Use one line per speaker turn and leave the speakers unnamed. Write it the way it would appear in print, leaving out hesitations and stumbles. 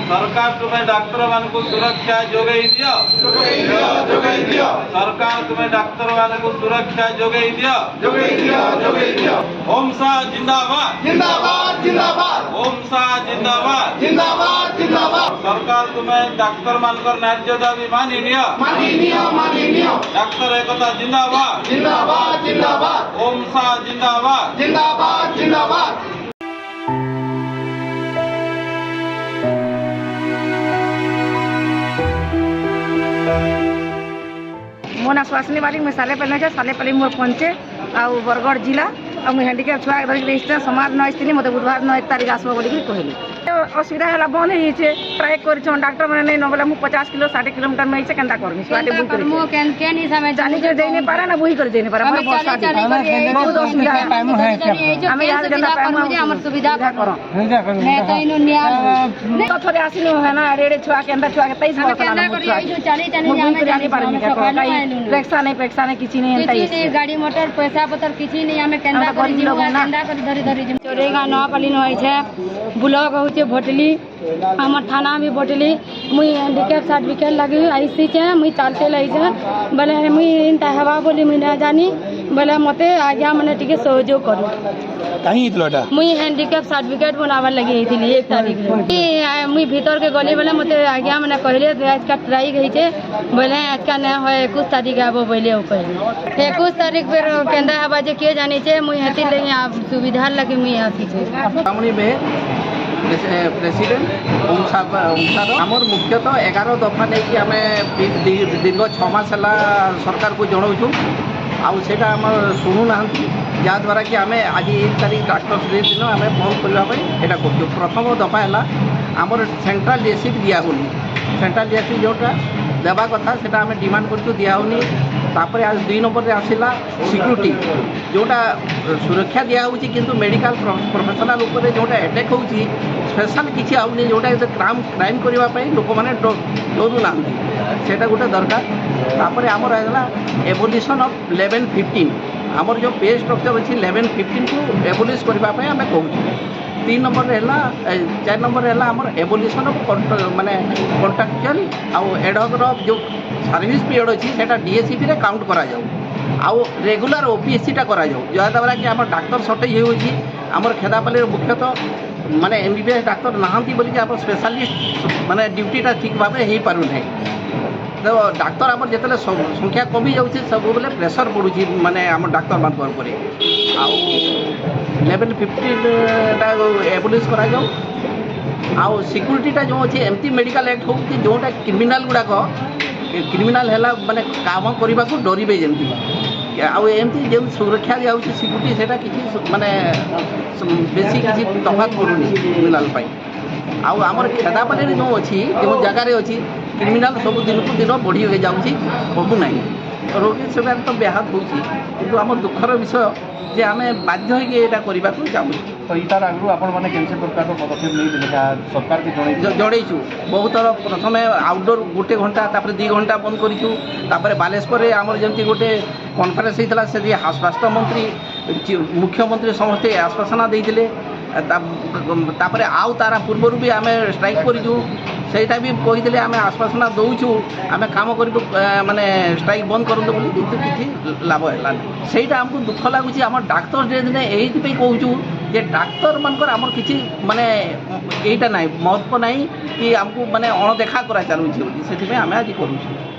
सरकार तुम्हें डाक्तर मान को सुरक्षा जोगई दियो। सरकार तुम्हें डाक्तर मान को सुरक्षा जोगई दियो। ओम शाह जिंदाबाद
जिंदाबाद जिंदाबाद
ओम शाह जिंदाबाद
जिंदाबाद जिंदाबाद
सरकार तुम्हें डाक्तर मानकर न्याय्य दाबी मानी नियो।
माननीय
डाक्तर एकता जिंदाबाद
जिंदाबाद जिंदाबाद
ओम शाह जिंदाबाद
जिंदाबाद जिंदाबाद।
मो ना सुहासिनी बालिक मुझे सालेपल्ली मोर पंचे आउ बरगढ़ जिला और मुझे हैंडिकेप छुआ धरिक समाज न आसती मत बुधवार 9 तारीख आसब बोलिक कहली। असुविधा है बंद हो ट्राए कर डाक्टर मैंने नहीं नबले मुझे 50 किलो 60 किलोमीटर में के करमी छुआटे बुई कर जानी कर दे नहीं पारा ना बुई कर दे नहीं पारा बहुत असुविधा है आम सुविधा करो थोड़े आसनी है ना रेड़े छुआ के अंदर छुआ के 23 पैसा नहीं किसी नहीं
गाड़ी मोटर पैसा पतर किसी नहीं हमें केंदा करी धरी चोरेगा नपाली न ब्लॉक होचे भोटली हमर थाना भी भोटली मुई हैंडिकेप सर्टिफिकेट लगी आईसी छे मुई चलते लई छे बोले मुई इंता हवा बोली मुई ना जानी बोले मते आज्ञा मने टिके सहयोग करू
कहीं इतलोटा
मुई हैंडिकेप सर्टिफिकेट बनावर लगी थी 1 तारीख मुई भीतर के गली बोले मते आज्ञा मने कहले आज का ट्राई गई छे बोले आज का न हो 21 तारीख आबो बोले ओ कहले 21 तारीख पर केंदा हवा जे के जानी छे मुई हेती लगी आप सुविधा लगी मुई आसी छे
सामनी में प्रेसिडेंट आमर मुख्यतः 11 दफा नहीं आम दीर्घ 6 मास है सरकार को जनाऊँ आउटा आम शुणुना जहाँद्वारा कि आम आज 1 तारीख डॉक्टर डे दिन आम बंद करने यहाँ कर प्रथम दफा है आमर सेंट्रल जेसीपी दिहनी सेंट्रल जेसीपी जोटा देवा कथा से आम डिमांड कर दिहनी तापर आज 2 नंबर रे आसिला सिक्यूरिटी जोटा सुरक्षा दिहूँ किंतु मेडिकल प्रोफेशनल उपरे जोटा अटैक होची स्पेशल किसी आउनी जोटा क्राइम करने लोक मैंने डरू ना सेटा गोटे दरकार तापर आमर है एवोल्यूशन ऑफ 11-15 आमर जो पे स्ट्रक्चर अच्छी 11-15 को एवोल्यूश करने आम कहूँ 3 नंबर है 4 नंबर है आमर एवोल्यूशन ऑफ माने कॉन्ट्रैक्चुअल आउ एडहॉक जो सर्विस पीरियड अच्छी से डीएससीपी रे काउंट करा जाऊ आउ रेगुलर ओपीएससी टा करा जाऊ जहाँद्वारा कि आम डाक्तर सर्टेज होगी आमर खेदापाली मुख्यतः माने एमबीबीएस डाक्तर नहांती बोली कि आम स्पेशलिस्ट माने ड्यूटीटा ठीक भाव हो पार ना तो डाक्तर आम जो संख्या कमी जाऊँगी सब बेले प्रेसर पड़ूँ माने आम डाक्तर मान 11-15 एबोलिश करा जाऊ आउ सिक्यूरीटा जो अच्छे एमती मेडिकल एक्ट हो कि जोटा क्रिमिनाल गुड़ाक क्रिमिनाल है माने काम करने को डरवे जमी आमती जो सुरक्षा दिखाई सिक्यूरीटी से माने बेसी किसी तफात करूनी क्रिमिनाल आमर खेदापाली जो अच्छी जो जगार अच्छी क्रिमिनाल सब दिन को दिन बढ़ी जाऊँगी कमुना रोगी सेवा तो व्याहत होम दुखर विषय जे आम बाध्य होता करने को चाहूँ
तो यार आगु आपण मैंने कैसे प्रकार पदक्षेप नहीं सरकार के
जनईचु बहुत थर प्रथम आउटडोर 1 घंटा 2 घंटा बंद करूँ बालेश्वर आमर जमी गोटे कॉन्फ्रेंस होता से स्वास्थ्य मंत्री मुख्यमंत्री समस्ते आश्वासना देते तापर आउ तारा पूर्वर भी आम स्ट्राइक करूँ सेटा भी कही आम आश्वासना दौचु आम काम कर माने स्ट्राइक बंद करूँ बोली कितु किसी लाभ है सहीटा आमको दुख लगुच आम डाक्तर डे दिन यही कहूँ जे डाक्तर मानकर आमर किसी माने यहीटा ना महत्व ना कि आमको माने अणदेखा करा चलुची से आम आज करूँ।